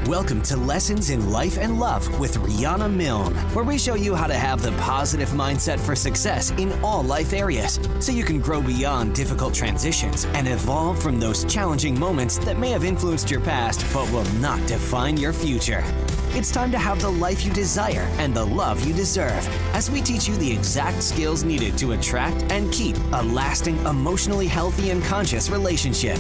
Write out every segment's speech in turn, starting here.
Welcome to Lessons in Life and Love with Riana Milne, where we show you how to have the positive mindset for success in all life areas, so you can grow beyond difficult transitions and evolve from those challenging moments that may have influenced your past but will not define your future. It's time to have the life you desire and the love you deserve, as we teach you the exact skills needed to attract and keep a lasting, emotionally healthy and conscious relationship.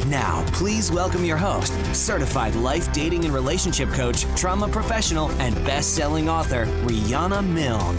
Now, please welcome your host, certified life, dating, and relationship coach, trauma professional, and best-selling author, Riana Milne.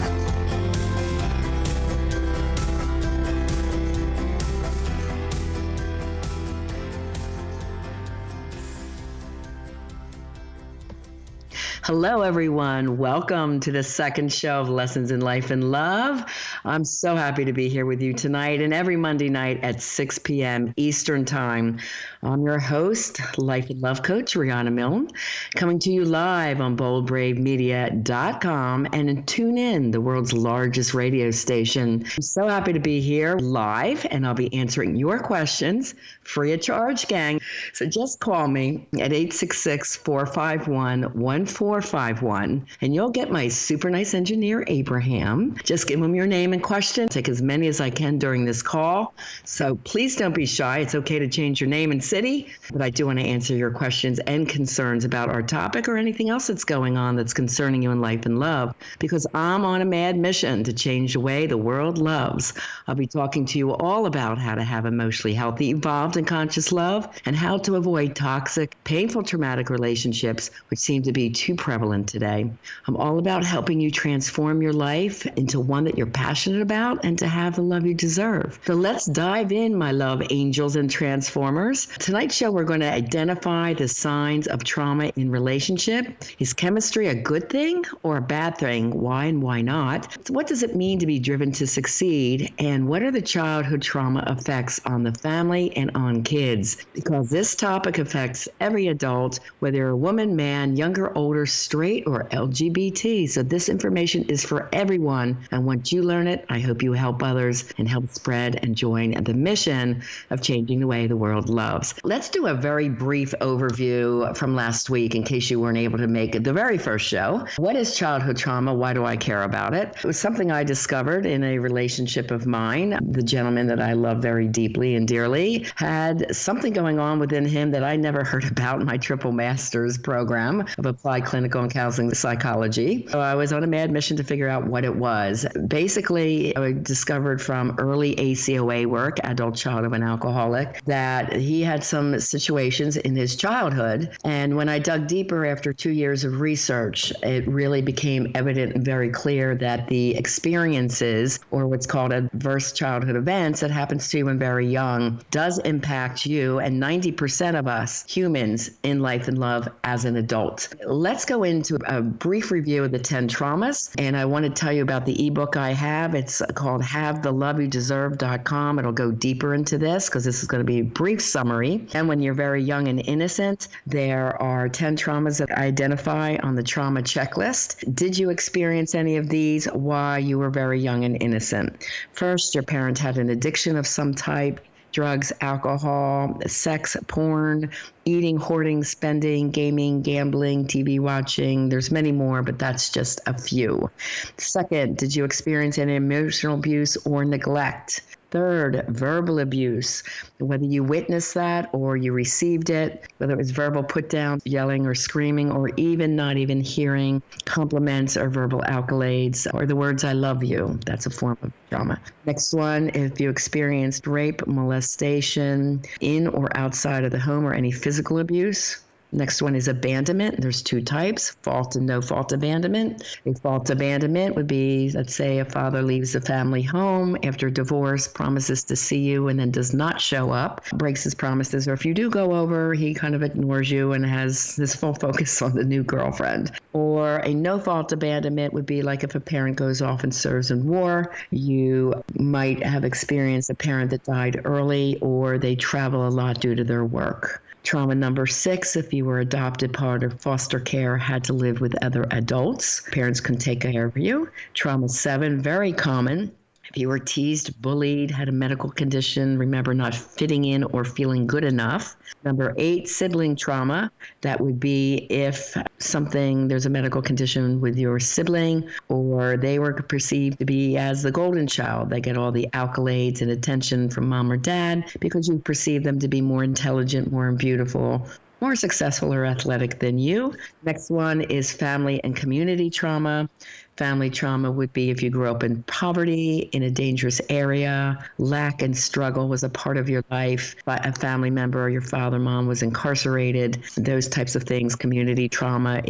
Hello, everyone. Welcome to the second show of Lessons in Life and Love. I'm so happy to be here with you tonight and every Monday night at 6 p.m. Eastern Time. I'm your host, Life and Love Coach, Riana Milne, coming to you live on boldbravemedia.com and tune in, the world's largest radio station. I'm so happy to be here live, and I'll be answering your questions free of charge, gang. So just call me at 866-451-1451, and you'll get my super nice engineer, Abraham. Just give him your name and question. Take as many as I can during this call. So please don't be shy. It's okay to change your name and city, but I do want to answer your questions and concerns about our topic or anything else that's going on that's concerning you in life and love, because I'm on a mad mission to change the way the world loves. I'll be talking to you all about how to have emotionally healthy, evolved, and conscious love, and how to avoid toxic, painful, traumatic relationships, which seem to be too prevalent today. I'm all about helping you transform your life into one that you're passionate about and to have the love you deserve. So let's dive in, my love angels and transformers. Tonight's show, we're going to identify the signs of trauma in relationship. Is chemistry a good thing or a bad thing? Why and why not? What does it mean to be driven to succeed? And what are the childhood trauma effects on the family and on kids? Because this topic affects every adult, whether you're a woman, man, younger, older, straight, or LGBT. So this information is for everyone. And once you learn it, I hope you help others and help spread and join the mission of changing the way the world loves. Let's do a very brief overview from last week in case you weren't able to make it the very first show. What is childhood trauma? Why do I care about it? It was something I discovered in a relationship of mine. The gentleman that I love very deeply and dearly had something going on within him that I never heard about in my triple master's program of applied clinical and counseling psychology. So I was on a mad mission to figure out what it was. Basically, I discovered from early ACOA work, adult child of an alcoholic, that he had some situations in his childhood. And when I dug deeper after 2 years of research, it really became evident and very clear that the experiences, or what's called adverse childhood events that happens to you when very young, does impact you and 90% of us humans in life and love as an adult. Let's go into a brief review of the 10 traumas. And I want to tell you about the ebook I have. It's called HaveTheLoveYouDeserve.com. It'll go deeper into this because this is going to be a brief summary. And when you're very young and innocent, there are 10 traumas that I identify on the trauma checklist. Did you experience any of these while you were very young and innocent? First, your parent had an addiction of some type. Drugs, alcohol, sex, porn, eating, hoarding, spending, gaming, gambling, TV watching. There's many more, but that's just a few. Second, did you experience any emotional abuse or neglect? Third, verbal abuse, whether you witnessed that or you received it, whether it was verbal put down, yelling or screaming, or even not even hearing compliments or verbal accolades or the words, I love you. That's a form of trauma. Next one, if you experienced rape, molestation in or outside of the home or any physical abuse. Next one is abandonment. There's 2 types, fault and no fault abandonment. A fault abandonment would be, let's say a father leaves the family home after divorce, promises to see you and then does not show up, breaks his promises, or if you do go over, he kind of ignores you and has his full focus on the new girlfriend. Or a no fault abandonment would be like if a parent goes off and serves in war, you might have experienced a parent that died early or they travel a lot due to their work. Trauma number 6, if you were adopted, part of foster care, had to live with other adults. Parents couldn't take care of you. Trauma 7, very common, If you were teased, bullied, had a medical condition, remember not fitting in or feeling good enough. Number 8, sibling trauma. That would be if there's a medical condition with your sibling, or they were perceived to be as the golden child. They get all the accolades and attention from mom or dad because you perceive them to be more intelligent, more beautiful, more successful or athletic than you. Next one is family and community trauma. Family trauma would be if you grew up in poverty, in a dangerous area, lack and struggle was a part of your life, but a family member or your father, mom was incarcerated, those types of things. Community trauma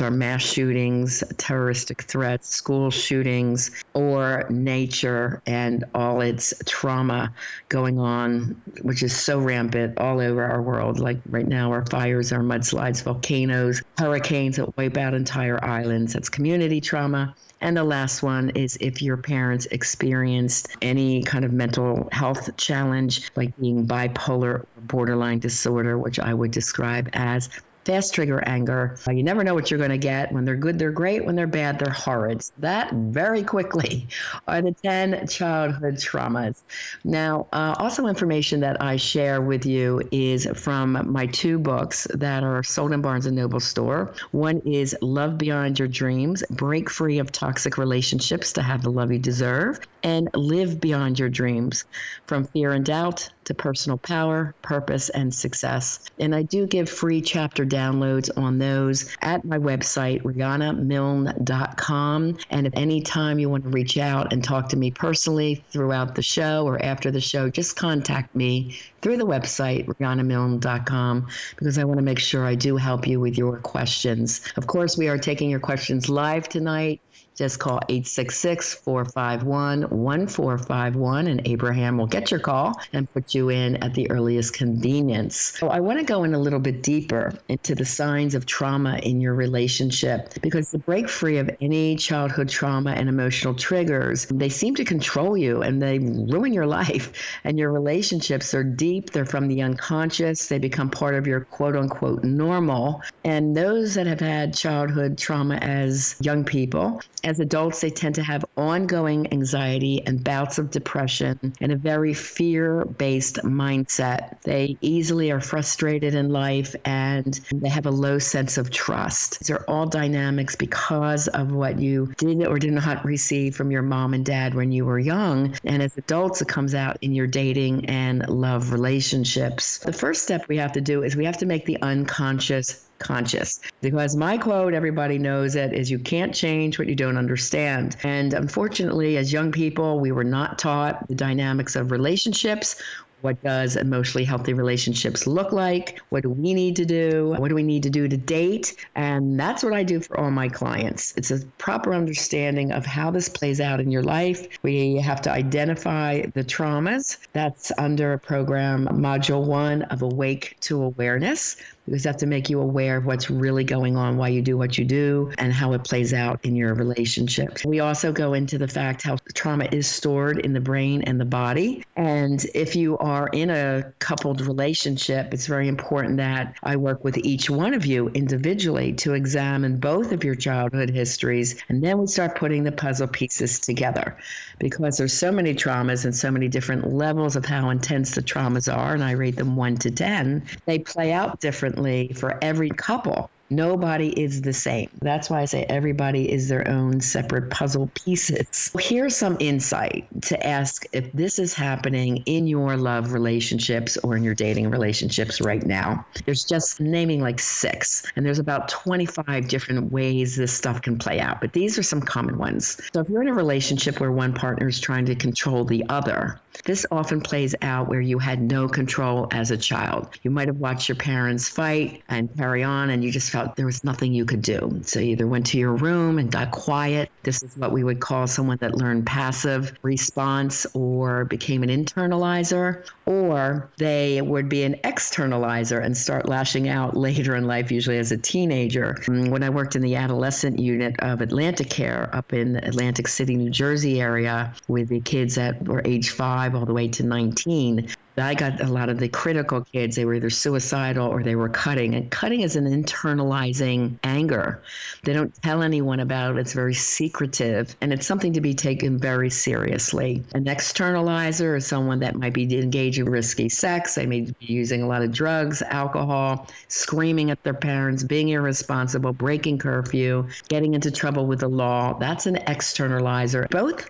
are mass shootings, terroristic threats, school shootings, or nature and all its trauma going on, which is so rampant all over our world. Like right now, our fires, our mudslides, volcanoes, hurricanes that wipe out entire islands. That's community trauma. And the last one is if your parents experienced any kind of mental health challenge, like being bipolar or borderline disorder, which I would describe as fast trigger anger. You never know what you're going to get. When they're good, they're great. When they're bad, they're horrid. That very quickly are the 10 childhood traumas. Now, also information that I share with you is from my 2 books that are sold in Barnes & Noble store. One is Love Beyond Your Dreams, Break Free of Toxic Relationships to Have the Love You Deserve, and Live Beyond Your Dreams, From Fear and Doubt to Personal Power, Purpose, and Success. And I do give free chapter downloads on those at my website, rianamilne.com. And if any time you want to reach out and talk to me personally throughout the show or after the show, just contact me through the website, rianamilne.com, because I want to make sure I do help you with your questions. Of course, we are taking your questions live tonight. Just call 866-451-1451, and Abraham will get your call and put you in at the earliest convenience. So I want to go in a little bit deeper into the signs of trauma in your relationship, because to break free of any childhood trauma and emotional triggers, they seem to control you and they ruin your life. And your relationships are deep. They're from the unconscious. They become part of your quote-unquote normal. And those that have had childhood trauma as young people, as adults, they tend to have ongoing anxiety and bouts of depression and a very fear-based mindset. They easily are frustrated in life and they have a low sense of trust. These are all dynamics because of what you did or did not receive from your mom and dad when you were young. And as adults, it comes out in your dating and love relationships. The first step we have to do is we have to make the unconscious conscious, because my quote, everybody knows it, is you can't change what you don't understand. And unfortunately, as young people, we were not taught the dynamics of relationships. What does emotionally healthy relationships look like? What do we need to do? What do we need to do to date? And that's what I do for all my clients. It's a proper understanding of how this plays out in your life. We have to identify the traumas. That's under a program, Module 1 of Awake to Awareness, because I have to make you aware of what's really going on, why you do what you do, and how it plays out in your relationship. We also go into the fact how trauma is stored in the brain and the body. And if you are in a coupled relationship, it's very important that I work with each one of you individually to examine both of your childhood histories, and then we start putting the puzzle pieces together, because there's so many traumas and so many different levels of how intense the traumas are, and I rate them 1 to 10. They play out differently for every couple. Nobody is the same. That's why I say everybody is their own separate puzzle pieces. Here's some insight to ask if this is happening in your love relationships or in your dating relationships right now. There's just naming like 6, and there's about 25 different ways this stuff can play out, but these are some common ones. So if you're in a relationship where one partner is trying to control the other, this often plays out where you had no control as a child. You might have watched your parents fight and carry on, and you just felt there was nothing you could do. So you either went to your room and got quiet. This is what we would call someone that learned passive response or became an internalizer, or they would be an externalizer and start lashing out later in life, usually as a teenager. When I worked in the adolescent unit of Atlantic Care up in Atlantic City, New Jersey area with the kids that were age 5 all the way to 19, I got a lot of the critical kids. They were either suicidal or they were cutting. And cutting is an internalizing anger. They don't tell anyone about it. It's very secretive, and it's something to be taken very seriously. An externalizer is someone that might be engaging in risky sex. They may be using a lot of drugs, alcohol, screaming at their parents, being irresponsible, breaking curfew, getting into trouble with the law. That's an externalizer. Both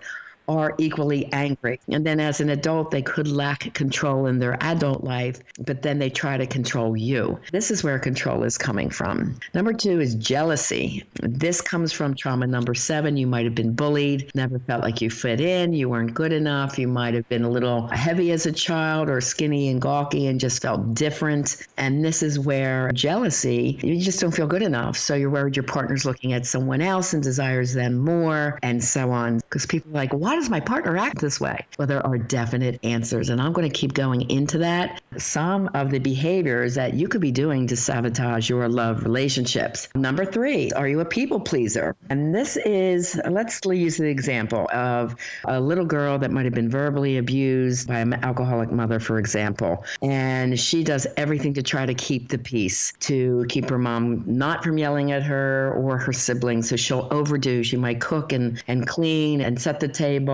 are equally angry. And then as an adult, they could lack control in their adult life, but then they try to control you. This is where control is coming from. Number 2 is jealousy. This comes from trauma number 7. You might have been bullied, never felt like you fit in, you weren't good enough, you might have been a little heavy as a child or skinny and gawky and just felt different. And this is where jealousy, you just don't feel good enough. So you're worried your partner's looking at someone else and desires them more, and so on. Because people are like, why does my partner act this way? Well, there are definite answers, and I'm going to keep going into that. Some of the behaviors that you could be doing to sabotage your love relationships. Number 3, are you a people pleaser? And this is, let's use the example of a little girl that might have been verbally abused by an alcoholic mother, for example, and she does everything to try to keep the peace, to keep her mom not from yelling at her or her siblings. So she'll overdo. She might cook and clean and set the table,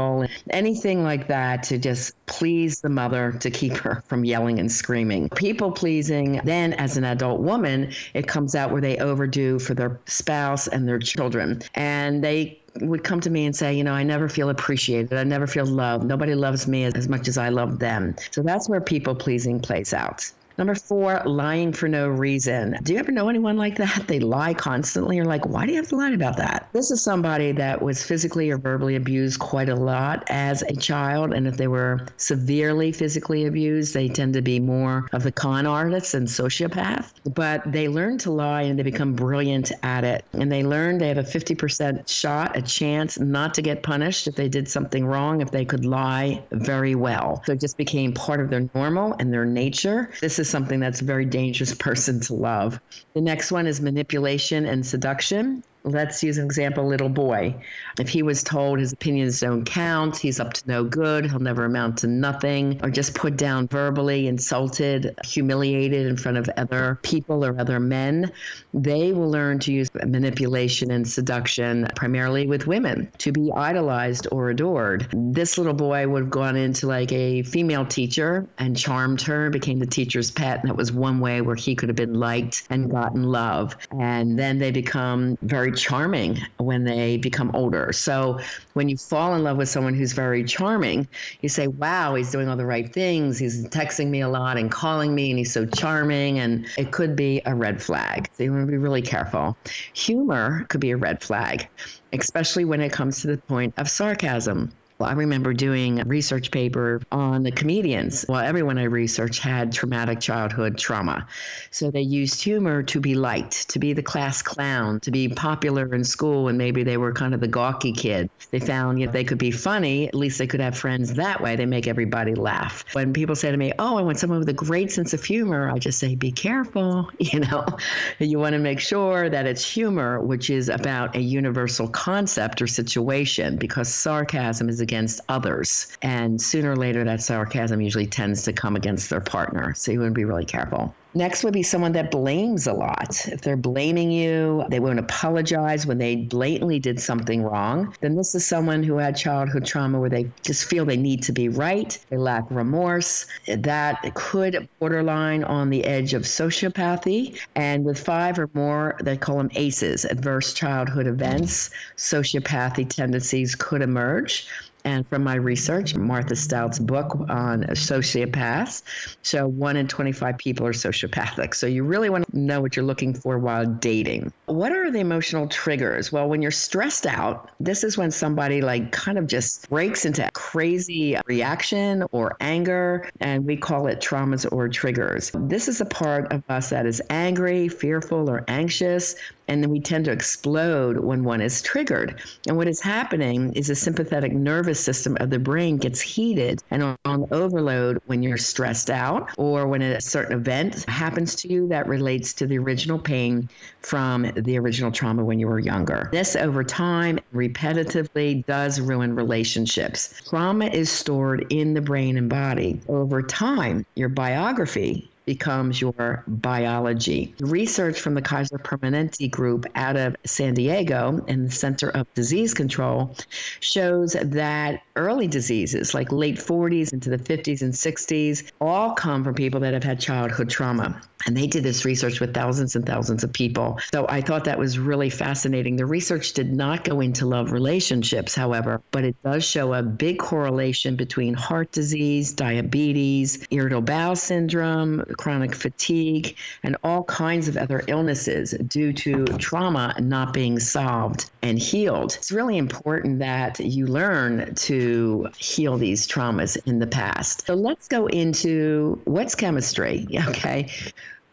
anything like that to just please the mother, to keep her from yelling and screaming. People pleasing, then as an adult woman, it comes out where they overdo for their spouse and their children. And they would come to me and say, I never feel appreciated. I never feel loved. Nobody loves me as much as I love them. So that's where people pleasing plays out. Number 4, lying for no reason. Do you ever know anyone like that? They lie constantly. You're like, why do you have to lie about that? This is somebody that was physically or verbally abused quite a lot as a child. And if they were severely physically abused, they tend to be more of the con artists and sociopath. But they learn to lie and they become brilliant at it. And they learn they have a 50% shot, a chance not to get punished if they did something wrong, if they could lie very well. So it just became part of their normal and their nature. This is something that's a very dangerous person to love. The next one is manipulation and seduction. Let's use an example, little boy. If he was told his opinions don't count, he's up to no good, he'll never amount to nothing, or just put down verbally, insulted, humiliated in front of other people or other men, they will learn to use manipulation and seduction primarily with women to be idolized or adored. This little boy would have gone into like a female teacher and charmed her, became the teacher's pet, and that was one way where he could have been liked and gotten love. And then they become very charming when they become older. So when you fall in love with someone who's very charming, you say, wow, he's doing all the right things. He's texting me a lot and calling me, and he's so charming. And it could be a red flag. So you want to be really careful. Humor could be a red flag, especially when it comes to the point of sarcasm. Well, I remember doing a research paper on the comedians. Well, everyone I researched had traumatic childhood trauma. So they used humor to be liked, to be the class clown, to be popular in school, and maybe they were kind of the gawky kid. They found if they could be funny, at least they could have friends that way. They make everybody laugh. When people say to me, oh, I want someone with a great sense of humor, I just say, be careful. You want to make sure that it's humor, which is about a universal concept or situation, because sarcasm is against others. And sooner or later, that sarcasm usually tends to come against their partner. So you want to be really careful. Next would be someone that blames a lot. If they're blaming you, they won't apologize when they blatantly did something wrong, then this is someone who had childhood trauma where they just feel they need to be right. They lack remorse. That could borderline on the edge of sociopathy. And with 5 or more, they call them ACEs, adverse childhood events. Sociopathy tendencies could emerge. And from my research, Martha Stout's book on sociopaths, so 1 in 25 people are sociopathic. So you really want to know what you're looking for while dating. What are the emotional triggers? Well, when you're stressed out, this is when somebody kind of just breaks into crazy reaction or anger, and we call it traumas or triggers. This is a part of us that is angry, fearful, or anxious. And then we tend to explode when one is triggered. And what is happening is the sympathetic nervous system of the brain gets heated and on overload when you're stressed out or when a certain event happens to you that relates to the original pain from the original trauma when you were younger. This over time repetitively does ruin relationships. Trauma is stored in the brain and body. Over time, your biography becomes your biology. Research from the Kaiser Permanente group out of San Diego and the Center of Disease Control shows that early diseases like late 40s into the 50s and 60s all come from people that have had childhood trauma. And they did this research with thousands and thousands of people. So I thought that was really fascinating. The research did not go into love relationships, however, but it does show a big correlation between heart disease, diabetes, irritable bowel syndrome, chronic fatigue, and all kinds of other illnesses due to trauma not being solved and healed. It's really important that you learn to heal these traumas in the past. So let's go into what's chemistry, okay?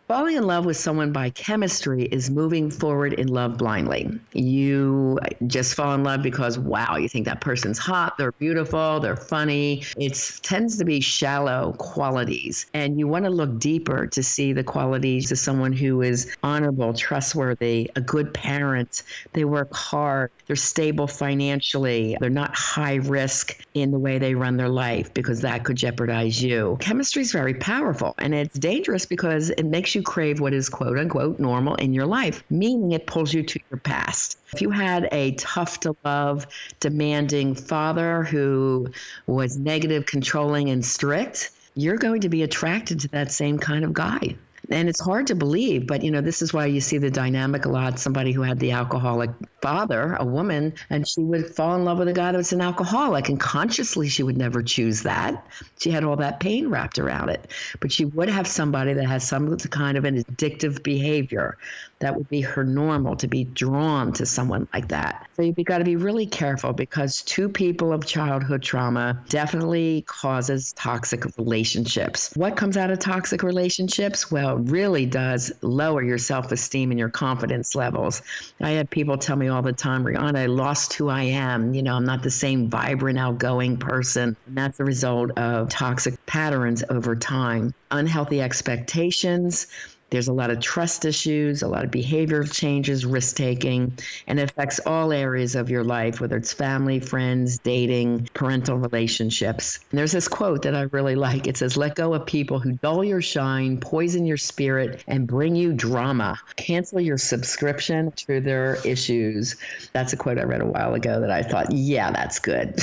Falling in love with someone by chemistry is moving forward in love blindly. You just fall in love because, wow, you think that person's hot, they're beautiful, they're funny. It tends to be shallow qualities. And you want to look deeper to see the qualities of someone who is honorable, trustworthy, a good parent. They work hard. They're stable financially. They're not high risk in the way they run their life because that could jeopardize you. Chemistry is very powerful and it's dangerous because it makes you crave what is quote unquote normal in your life, meaning it pulls you to your past. If you had a tough to love, demanding father who was negative, controlling, and strict, you're going to be attracted to that same kind of guy. And it's hard to believe, but, this is why you see the dynamic a lot. Somebody who had the alcoholic father, a woman, and she would fall in love with a guy that was an alcoholic. And consciously, she would never choose that. She had all that pain wrapped around it. But she would have somebody that has some kind of an addictive behavior. That would be her normal, to be drawn to someone like that. So you've got to be really careful because two people of childhood trauma definitely causes toxic relationships. What comes out of toxic relationships? Well, it really does lower your self-esteem and your confidence levels. I have people tell me all the time, Rihanna, I lost who I am. I'm not the same vibrant, outgoing person. And that's a result of toxic patterns over time. Unhealthy expectations. There's a lot of trust issues, a lot of behavioral changes, risk-taking, and it affects all areas of your life, whether it's family, friends, dating, parental relationships. And there's this quote that I really like. It says, let go of people who dull your shine, poison your spirit, and bring you drama. Cancel your subscription to their issues. That's a quote I read a while ago that I thought, yeah, that's good.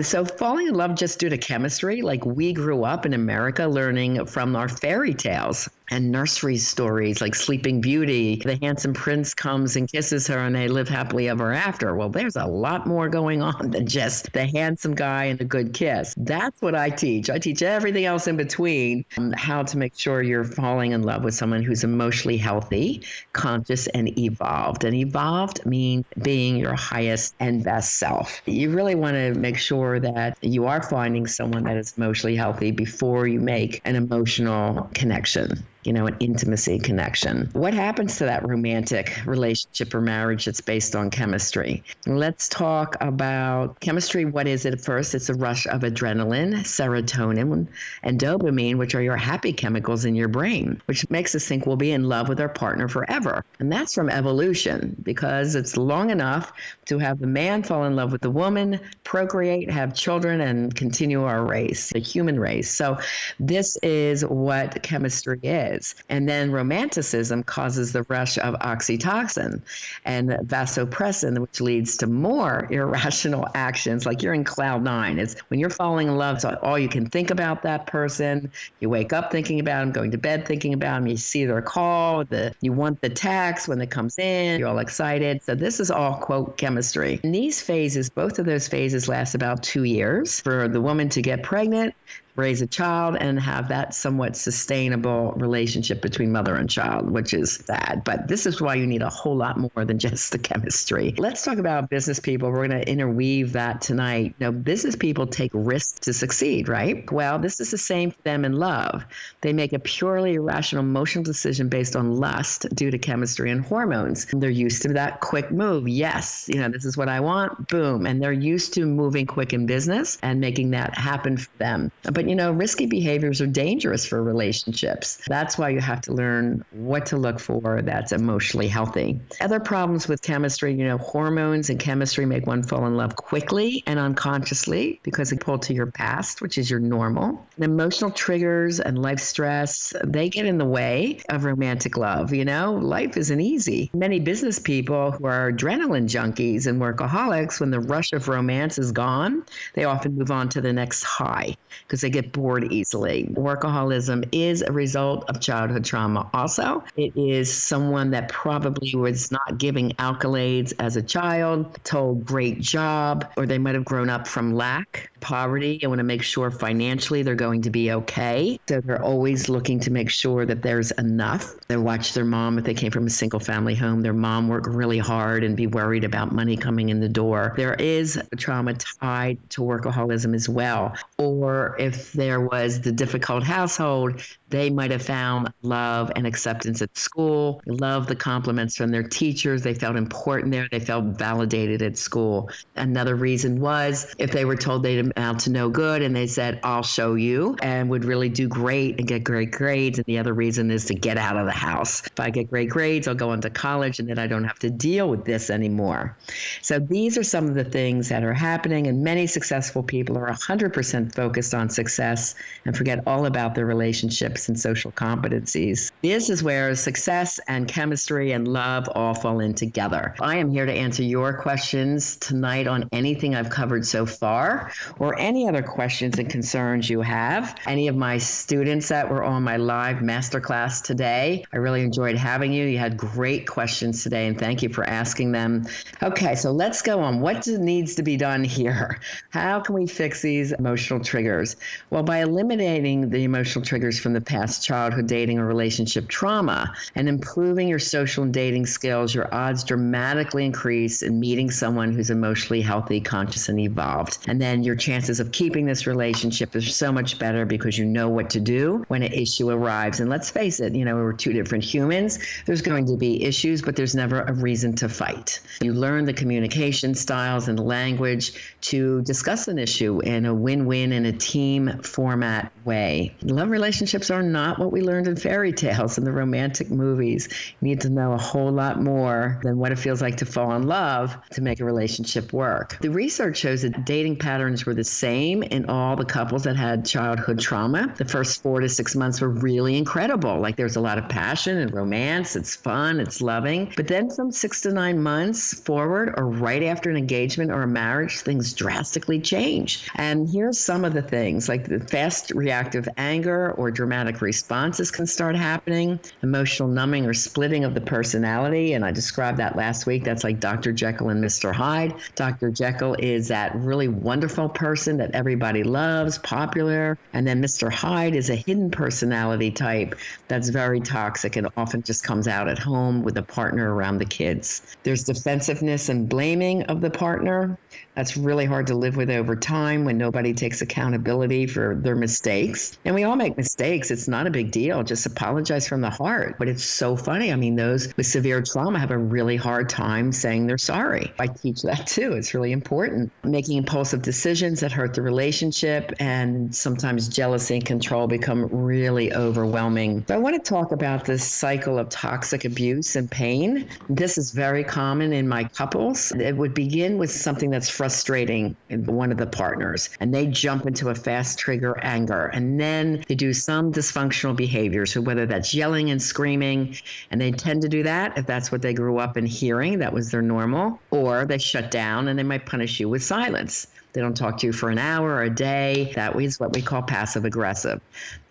So falling in love just due to chemistry, like we grew up in America learning from our fairy tales and nursery stories like Sleeping Beauty. The handsome prince comes and kisses her and they live happily ever after. Well, there's a lot more going on than just the handsome guy and the good kiss. That's what I teach. I teach everything else in between, how to make sure you're falling in love with someone who's emotionally healthy, conscious, and evolved. And evolved means being your highest and best self. You really want to make sure that you are finding someone that is emotionally healthy before you make an emotional connection. An intimacy connection. What happens to that romantic relationship or marriage that's based on chemistry? Let's talk about chemistry. What is it? First, it's a rush of adrenaline, serotonin, and dopamine, which are your happy chemicals in your brain, which makes us think we'll be in love with our partner forever. And that's from evolution, because it's long enough to have the man fall in love with the woman, procreate, have children, and continue our race, the human race. So this is what chemistry is. And then romanticism causes the rush of oxytocin and vasopressin, which leads to more irrational actions. Like you're in cloud nine. It's when you're falling in love, it's all you can think about that person. You wake up thinking about them, going to bed thinking about them. You see their call, you want the text when it comes in, you're all excited. So this is all, quote, chemistry. And these phases, both of those phases last about 2 years for the woman to get pregnant, raise a child and have that somewhat sustainable relationship between mother and child, which is sad. But this is why you need a whole lot more than just the chemistry. Let's talk about business people. We're going to interweave that tonight. Now, business people take risks to succeed, right? Well, this is the same for them in love. They make a purely irrational emotional decision based on lust due to chemistry and hormones. They're used to that quick move. Yes, this is what I want. Boom. And they're used to moving quick in business and making that happen for them. But, risky behaviors are dangerous for relationships. That's why you have to learn what to look for that's emotionally healthy. Other problems with chemistry, hormones and chemistry make one fall in love quickly and unconsciously because they pull to your past, which is your normal. And emotional triggers and life stress, they get in the way of romantic love. Life isn't easy. Many business people who are adrenaline junkies and workaholics, when the rush of romance is gone, they often move on to the next high because they get bored easily. Workaholism is a result of childhood trauma also. It is someone that probably was not giving accolades as a child, told great job, or they might have grown up from lack, poverty, and want to make sure financially they're going to be okay. So they're always looking to make sure that there's enough. They watch their mom, if they came from a single family home, their mom work really hard and be worried about money coming in the door. There is a trauma tied to workaholism as well. Or if there was the difficult household, they might have found love and acceptance at school, love the compliments from their teachers. They felt important there. They felt validated at school. Another reason was if they were told they'd amount to no good and they said, I'll show you, and would really do great and get great grades. And the other reason is to get out of the house. If I get great grades, I'll go on to college and then I don't have to deal with this anymore. So these are some of the things that are happening, and many successful people are 100% focused on success and forget all about their relationships and social competencies. This is where success and chemistry and love all fall in together. I am here to answer your questions tonight on anything I've covered so far, or any other questions and concerns you have. Any of my students that were on my live masterclass today, I really enjoyed having you. You had great questions today, and thank you for asking them. Okay, so let's go on. What needs to be done here? How can we fix these emotional triggers? Well, by eliminating the emotional triggers from the past childhood dating or relationship trauma and improving your social and dating skills, your odds dramatically increase in meeting someone who's emotionally healthy, conscious, and evolved. And then your chances of keeping this relationship is so much better because you know what to do when an issue arrives. And let's face it, we're two different humans. There's going to be issues, but there's never a reason to fight. You learn the communication styles and language to discuss an issue in a win-win and a team format way. Love relationships are not what we learned in fairy tales and the romantic movies. You need to know a whole lot more than what it feels like to fall in love to make a relationship work. The research shows that dating patterns were the same in all the couples that had childhood trauma. The first 4 to 6 months were really incredible. Like there's a lot of passion and romance. It's fun. It's loving. But then from 6 to 9 months forward, or right after an engagement or a marriage, things drastically change. And here's some of the things, like the fast reactive anger or dramatic responses can start happening, emotional numbing or splitting of the personality. And I described that last week. That's like Dr. Jekyll and Mr. Hyde. Dr. Jekyll is that really wonderful person that everybody loves, popular. And then Mr. Hyde is a hidden personality type that's very toxic and often just comes out at home with a partner around the kids. There's defensiveness and blaming of the partner. That's really hard to live with over time when nobody takes accountability for their mistakes. And we all make mistakes. It's not a big deal. Just apologize from the heart. But it's so funny. I mean, those with severe trauma have a really hard time saying they're sorry. I teach that too. It's really important. Making impulsive decisions that hurt the relationship, and sometimes jealousy and control become really overwhelming. So I want to talk about this cycle of toxic abuse and pain. This is very common in my couples. It would begin with something that's frustrating in one of the partners, and they jump into a fast trigger anger, and then they do some dysfunctional behavior. So whether that's yelling and screaming, and they tend to do that if that's what they grew up in hearing, that was their normal, or they shut down and they might punish you with silence. They don't talk to you for an hour or a day. That is what we call passive aggressive.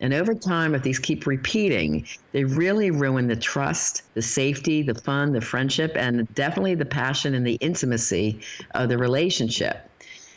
And over time, if these keep repeating, they really ruin the trust, the safety, the fun, the friendship, and definitely the passion and the intimacy of the relationship.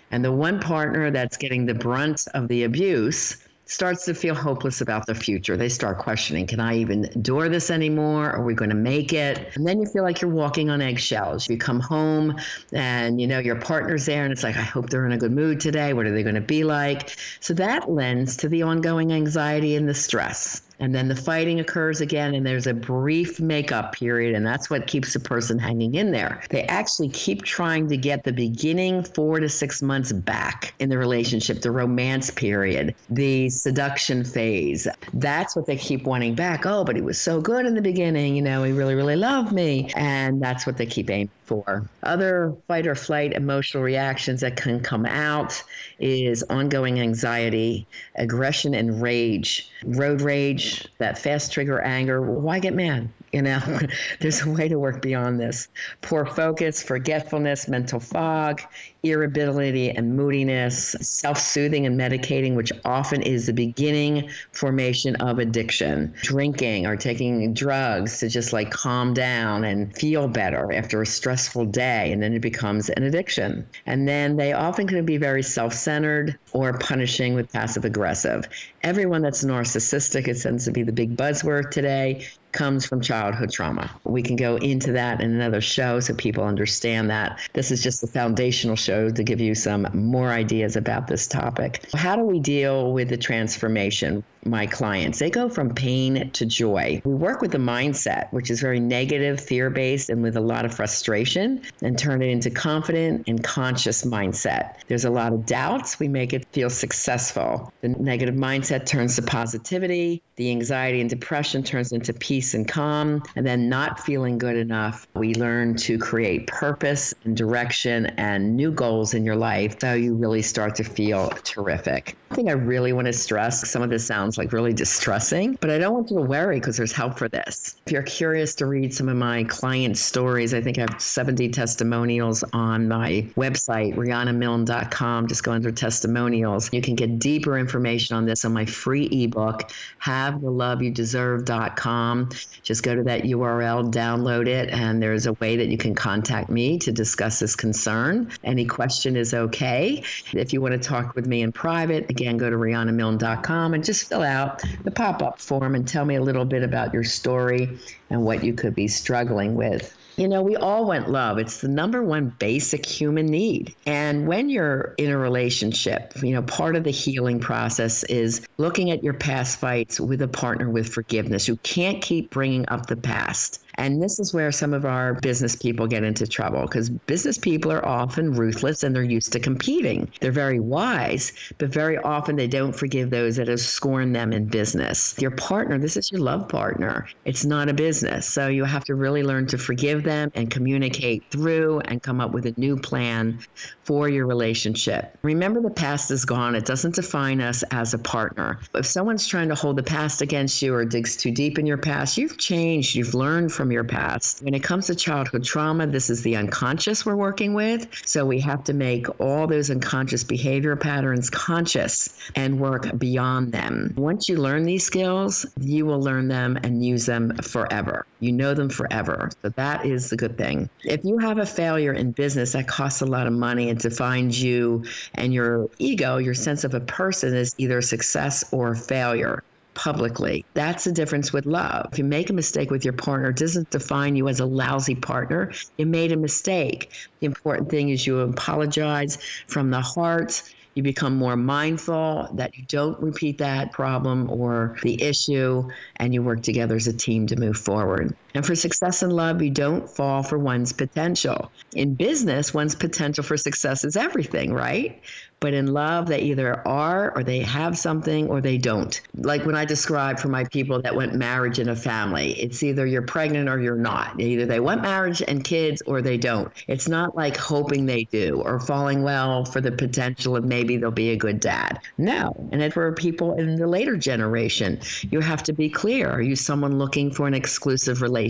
And the one partner that's getting the brunt of the abuse starts to feel hopeless about the future. They start questioning, can I even endure this anymore? Are we going to make it? And then you feel like you're walking on eggshells. You come home and, your partner's there and it's like, I hope they're in a good mood today. What are they going to be like? So that lends to the ongoing anxiety and the stress. And then the fighting occurs again, and there's a brief makeup period, and that's what keeps the person hanging in there. They actually keep trying to get the beginning 4 to 6 months back in the relationship, the romance period, the seduction phase. That's what they keep wanting back. Oh, but he was so good in the beginning, he really, really loved me. And that's what they keep aiming for. Other fight or flight emotional reactions that can come out is ongoing anxiety, aggression, and rage. Road rage, that fast trigger anger. Why get mad? There's a way to work beyond this. Poor focus, forgetfulness, mental fog, irritability and moodiness, self-soothing and medicating, which often is the beginning formation of addiction. Drinking or taking drugs to just calm down and feel better after a stressful day, and then it becomes an addiction. And then they often can be very self-centered or punishing with passive aggressive. Everyone that's narcissistic, it tends to be the big buzzword today, comes from childhood trauma. We can go into that in another show so people understand that. This is just a foundational show to give you some more ideas about this topic. How do we deal with the transformation? My clients, they go from pain to joy. We work with the mindset, which is very negative, fear-based, and with a lot of frustration, and turn it into confident and conscious mindset. There's a lot of doubts. We make it feel successful. The negative mindset turns to positivity. The anxiety and depression turns into peace and calm. And then not feeling good enough, we learn to create purpose and direction and new goals in your life, so you really start to feel terrific. I think I really want to stress, some of this sounds really distressing, but I don't want you to worry because there's help for this. If you're curious to read some of my client stories, I think I have 70 testimonials on my website, rianamilne.com. Just go under testimonials. You can get deeper information on this on my free ebook, havethelove-you-deserve.com. Just go to that URL, download it, and there's a way that you can contact me to discuss this concern. Any question is okay. If you want to talk with me in private, again, go to rianamilne.com and just fill out the pop-up form and tell me a little bit about your story and what you could be struggling with. We all want love. It's the number one basic human need. And when you're in a relationship, part of the healing process is looking at your past fights with a partner with forgiveness who can't keep bringing up the past. And this is where some of our business people get into trouble, because business people are often ruthless and they're used to competing. They're very wise, but very often they don't forgive those that have scorned them in business. Your partner, this is your love partner. It's not a business. So you have to really learn to forgive them and communicate through and come up with a new plan for your relationship. Remember, the past is gone. It doesn't define us as a partner. If someone's trying to hold the past against you or digs too deep in your past, you've changed. You've learned from your past. When it comes to childhood trauma, this is the unconscious we're working with. So we have to make all those unconscious behavior patterns conscious and work beyond them. Once you learn these skills, you will learn them and use them forever. You know them forever. So that is the good thing. If you have a failure in business that costs a lot of money and defines you and your ego, your sense of a person, as either success or failure publicly. That's the difference with love. If you make a mistake with your partner, it doesn't define you as a lousy partner. You made a mistake. The important thing is you apologize from the heart. You become more mindful that you don't repeat that problem or the issue, and you work together as a team to move forward. And for success in love, you don't fall for one's potential. In business, one's potential for success is everything, right? But in love, they either are or they have something or they don't. Like when I describe for my people that want marriage in a family, it's either you're pregnant or you're not. Either they want marriage and kids or they don't. It's not like hoping they do or falling well for the potential of maybe they'll be a good dad. No. And then for people in the later generation, you have to be clear. Are you someone looking for an exclusive relationship?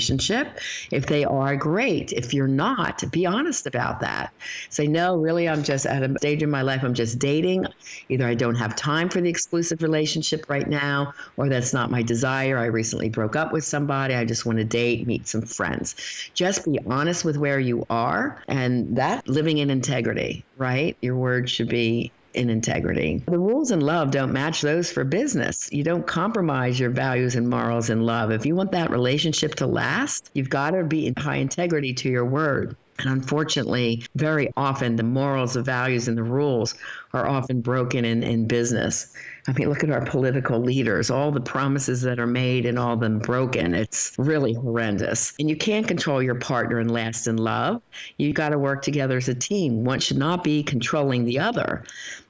If they are, great. If you're not, be honest about that. Say, no, really, I'm just at a stage in my life, I'm just dating. Either I don't have time for the exclusive relationship right now, or that's not my desire. I recently broke up with somebody. I just want to date, meet some friends. Just be honest with where you are, and that living in integrity, right? Your word should be in integrity. The rules in love don't match those for business. You don't compromise your values and morals in love. If you want that relationship to last, you've got to be in high integrity to your word. And unfortunately, very often the morals, the values, and the rules are often broken in business. I mean, look at our political leaders, all the promises that are made and all of them broken. It's really horrendous. And you can't control your partner and last in love. You've got to work together as a team. One should not be controlling the other.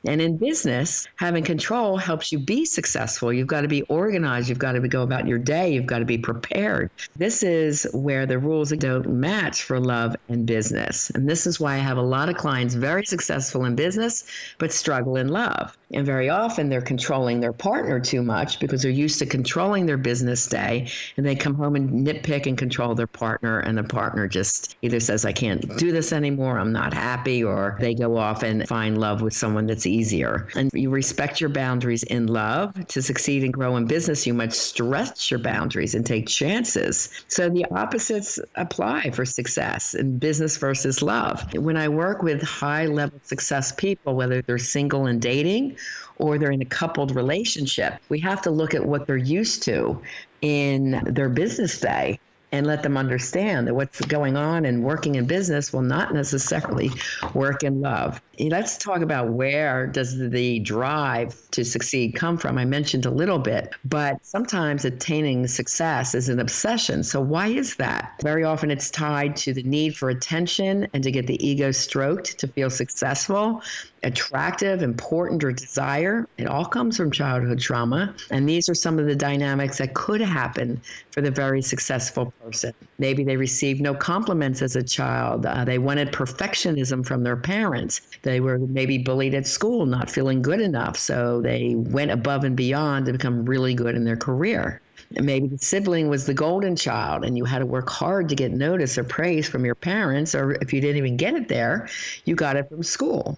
And in business, having control helps you be successful. You've got to be organized. You've got to go about your day. You've got to be prepared. This is where the rules don't match for love and business. And this is why I have a lot of clients very successful in business, but struggle in love. And very often they're controlling their partner too much because they're used to controlling their business day. And they come home and nitpick and control their partner. And the partner just either says, I can't do this anymore, I'm not happy, or they go off and find love with someone that's easier. And you respect your boundaries in love. To succeed and grow in business, you must stretch your boundaries and take chances. So the opposites apply for success in business versus love. When I work with high-level success people, whether they're single and dating or they're in a coupled relationship, we have to look at what they're used to in their business day and let them understand that what's going on and working in business will not necessarily work in love. Let's talk about where does the drive to succeed come from. I mentioned a little bit, but sometimes attaining success is an obsession. So why is that? Very often it's tied to the need for attention and to get the ego stroked to feel successful, attractive, important, or desire. It all comes from childhood trauma. And these are some of the dynamics that could happen for the very successful person. Maybe they received no compliments as a child. They wanted perfectionism from their parents. They were maybe bullied at school, not feeling good enough. So they went above and beyond to become really good in their career. And maybe the sibling was the golden child and you had to work hard to get notice or praise from your parents, or if you didn't even get it there, you got it from school.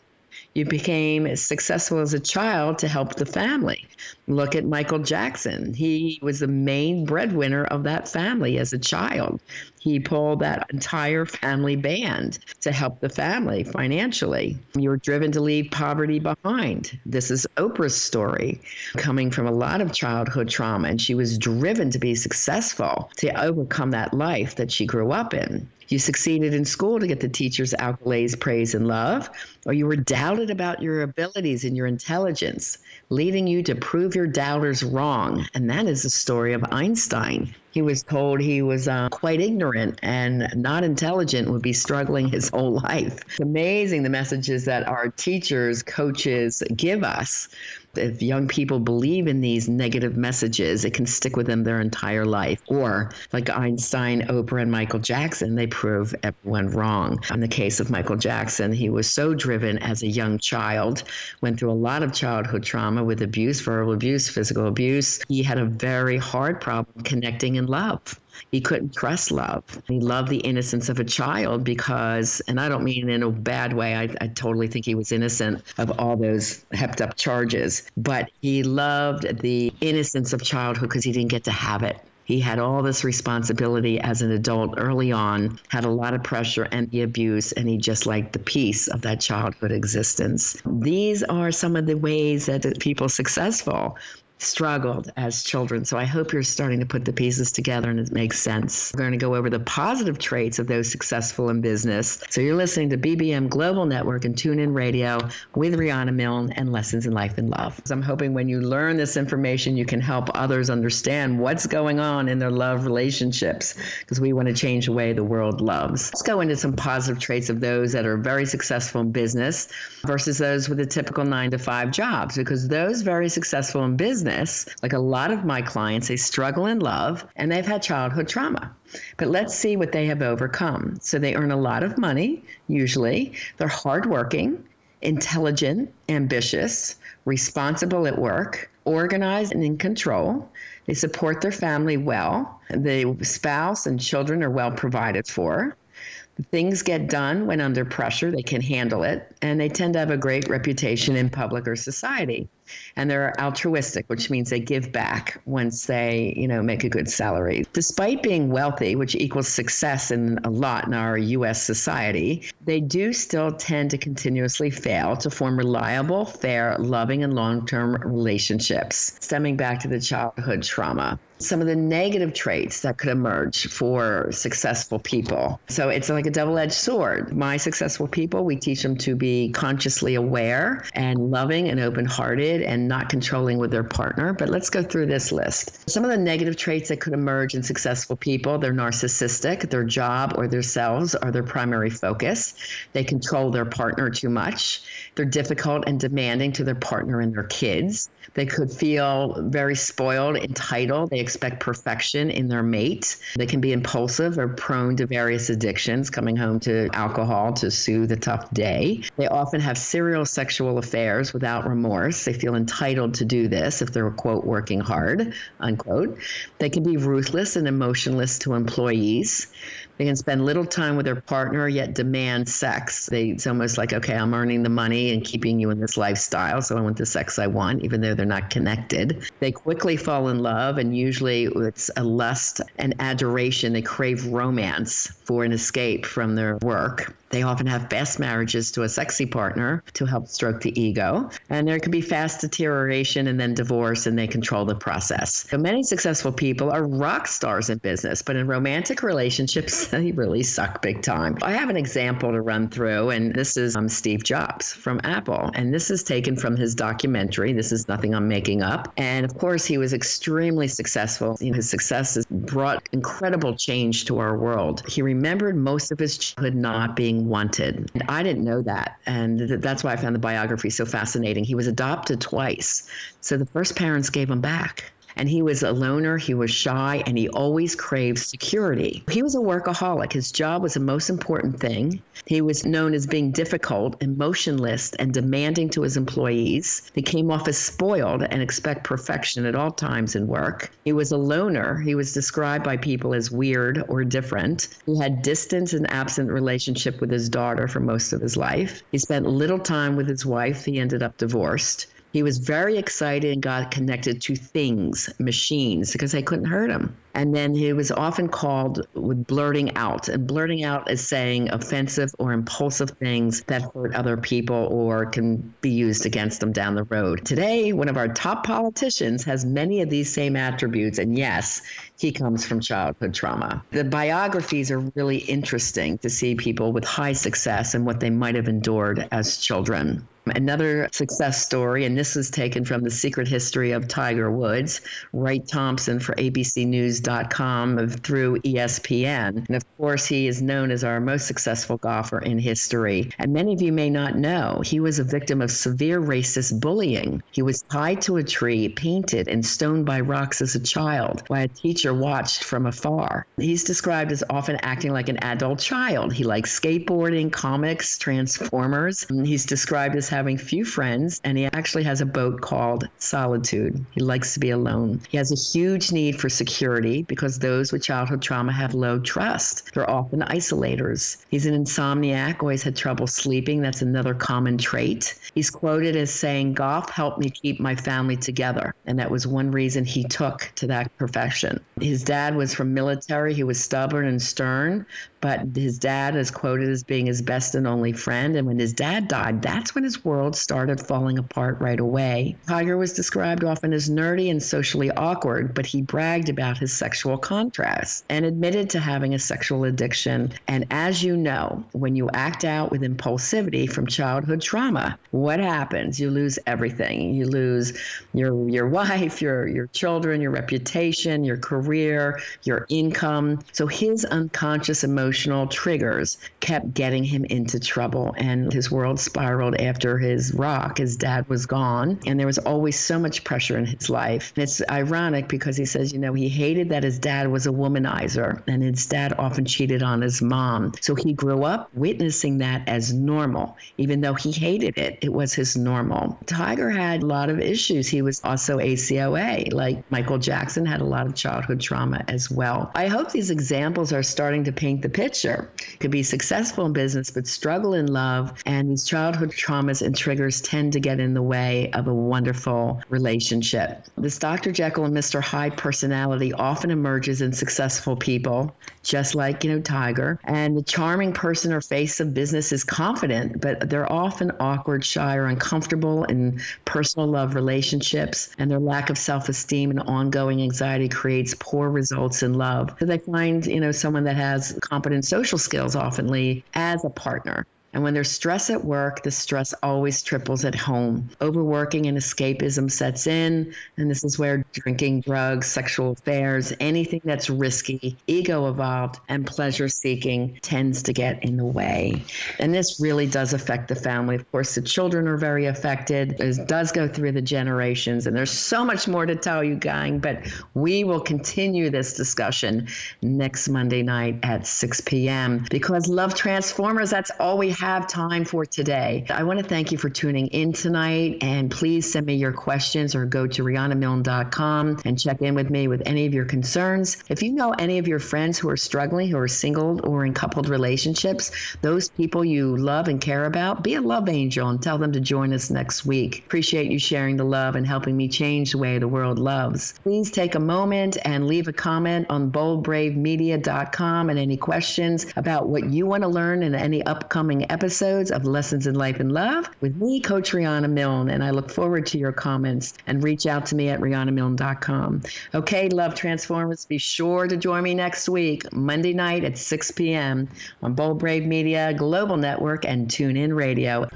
You became successful as a child to help the family. Look at Michael Jackson. He was the main breadwinner of that family as a child. He pulled that entire family band to help the family financially. You were driven to leave poverty behind. This is Oprah's story, coming from a lot of childhood trauma, and she was driven to be successful to overcome that life that she grew up in. You succeeded in school to get the teachers' accolades, praise, and love, or you were doubted about your abilities and your intelligence, leading you to prove your doubters wrong. And that is the story of Einstein. He was told he was quite ignorant and not intelligent, would be struggling his whole life. It's amazing the messages that our teachers, coaches give us. If young people believe in these negative messages, it can stick with them their entire life. Or like Einstein, Oprah, and Michael Jackson, they prove everyone wrong. In the case of Michael Jackson, he was so driven as a young child, went through a lot of childhood trauma with abuse, verbal abuse, physical abuse. He had a very hard problem connecting in love. He couldn't trust love. He loved the innocence of a child because, and I don't mean in a bad way, I totally think he was innocent of all those hepped up charges, but he loved the innocence of childhood because he didn't get to have it. He had all this responsibility as an adult early on, had a lot of pressure and the abuse, and he just liked the peace of that childhood existence. These are some of the ways that the people successful struggled as children. So I hope you're starting to put the pieces together and it makes sense. We're going to go over the positive traits of those successful in business. So you're listening to BBM Global Network and TuneIn Radio with Riana Milne and Lessons in Life and Love. So I'm hoping when you learn this information, you can help others understand what's going on in their love relationships, because we want to change the way the world loves. Let's go into some positive traits of those that are very successful in business versus those with a typical 9-to-5 jobs, because those very successful in business, like a lot of my clients, they struggle in love and they've had childhood trauma. But let's see what they have overcome. So they earn a lot of money, usually. They're hardworking, intelligent, ambitious, responsible at work, organized and in control. They support their family well. The spouse and children are well provided for. Things get done when under pressure. They can handle it, and they tend to have a great reputation in public or society. And they're altruistic, which means they give back once they, make a good salary. Despite being wealthy, which equals success in a lot in our U.S. society, they do still tend to continuously fail to form reliable, fair, loving, and long-term relationships, stemming back to the childhood trauma. Some of the negative traits that could emerge for successful people. So it's like a double-edged sword. My successful people, we teach them to be consciously aware and loving and open-hearted and not controlling with their partner. But let's go through this list. Some of the negative traits that could emerge in successful people, they're narcissistic, their job or themselves are their primary focus. They control their partner too much. They're difficult and demanding to their partner and their kids. They could feel very spoiled, entitled. They expect perfection in their mate. They can be impulsive or prone to various addictions, coming home to alcohol to soothe a tough day. They often have serial sexual affairs without remorse. They feel entitled to do this if they're, quote, working hard, unquote. They can be ruthless and emotionless to employees. They can spend little time with their partner, yet demand sex. It's almost like, okay, I'm earning the money and keeping you in this lifestyle, so I want the sex I want, even though they're not connected. They quickly fall in love, and usually it's a lust and adoration. They crave romance for an escape from their work. They often have fast marriages to a sexy partner to help stroke the ego. And there can be fast deterioration and then divorce, and they control the process. So many successful people are rock stars in business, but in romantic relationships, they really suck big time. I have an example to run through, and this is Steve Jobs from Apple. And this is taken from his documentary. This is nothing I'm making up. And of course, he was extremely successful. His success has brought incredible change to our world. He remembered most of his childhood not being wanted. And I didn't know that. And that's why I found the biography so fascinating. He was adopted twice. So the first parents gave him back. And he was a loner, he was shy, and he always craved security. He was a workaholic. His job was the most important thing. He was known as being difficult, emotionless, and demanding to his employees. He came off as spoiled and expect perfection at all times in work. He was a loner. He was described by people as weird or different. He had distant and absent relationship with his daughter for most of his life. He spent little time with his wife. He ended up divorced. He was very excited and got connected to things, machines, because they couldn't hurt him. And then he was often called with blurting out. And blurting out is saying offensive or impulsive things that hurt other people or can be used against them down the road. Today, one of our top politicians has many of these same attributes. And yes, he comes from childhood trauma. The biographies are really interesting to see people with high success and what they might have endured as children. Another success story, and this is taken from The Secret History of Tiger Woods, Wright Thompson for ABCnews.com through ESPN. And of course, he is known as our most successful golfer in history. And many of you may not know, he was a victim of severe racist bullying. He was tied to a tree, painted, and stoned by rocks as a child, while a teacher watched from afar. He's described as often acting like an adult child. He likes skateboarding, comics, Transformers. He's described as having few friends, and he actually has a boat called Solitude. He likes to be alone. He has a huge need for security because those with childhood trauma have low trust. They're often isolators. He's an insomniac, always had trouble sleeping. That's another common trait. He's quoted as saying, "Golf helped me keep my family together." And that was one reason he took to that profession. His dad was from military. He was stubborn and stern, but his dad is quoted as being his best and only friend. And when his dad died, that's when his world started falling apart right away. Tiger was described often as nerdy and socially awkward, but he bragged about his sexual contrast and admitted to having a sexual addiction. And as you know, when you act out with impulsivity from childhood trauma, what happens? You lose everything. You lose your wife, your children, your reputation, your career, your income. So his unconscious emotional triggers kept getting him into trouble, and his world spiraled after his rock. His dad was gone, and there was always so much pressure in his life. And it's ironic because he says, he hated that his dad was a womanizer, and his dad often cheated on his mom. So he grew up witnessing that as normal. Even though he hated it, it was his normal. Tiger had a lot of issues. He was also ACOA, like Michael Jackson had a lot of childhood trauma as well. I hope these examples are starting to paint the picture picture. Could be successful in business, but struggle in love. And these childhood traumas and triggers tend to get in the way of a wonderful relationship. This Dr. Jekyll and Mr. Hyde personality often emerges in successful people, just like, Tiger. And the charming person or face of business is confident, but they're often awkward, shy, or uncomfortable in personal love relationships. And their lack of self-esteem and ongoing anxiety creates poor results in love. So they find, someone that has competent social skills oftenly as a partner. And when there's stress at work, the stress always triples at home. Overworking and escapism sets in, and this is where drinking, drugs, sexual affairs, anything that's risky, ego-evolved, and pleasure-seeking tends to get in the way. And this really does affect the family. Of course, the children are very affected. It does go through the generations, and there's so much more to tell you, gang, but we will continue this discussion next Monday night at 6 p.m. because Love Transformers, that's all we have time for today. I want to thank you for tuning in tonight, and please send me your questions or go to rianamilne.com and check in with me with any of your concerns. If you know any of your friends who are struggling, who are single or in coupled relationships, those people you love and care about, be a love angel and tell them to join us next week. Appreciate you sharing the love and helping me change the way the world loves. Please take a moment and leave a comment on boldbravemedia.com and any questions about what you want to learn in any upcoming episodes of Lessons in Life and Love with me, Coach Riana Milne, and I look forward to your comments and reach out to me at rianamilne.com. Okay, Love Transformers, be sure to join me next week, Monday night at 6 p.m. on Bold Brave Media, Global Network, and TuneIn Radio.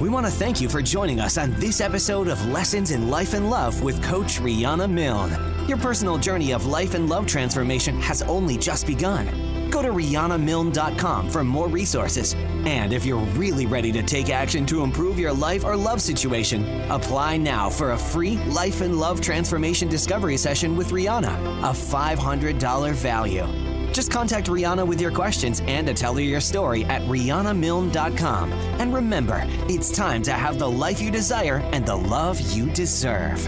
We want to thank you for joining us on this episode of Lessons in Life and Love with Coach Riana Milne. Your personal journey of life and love transformation has only just begun. Go to rianamilne.com for more resources. And if you're really ready to take action to improve your life or love situation, apply now for a free Life and Love Transformation Discovery Session with Riana, a $500 value. Just contact Riana with your questions and to tell her your story at rianamilne.com. And remember, it's time to have the life you desire and the love you deserve.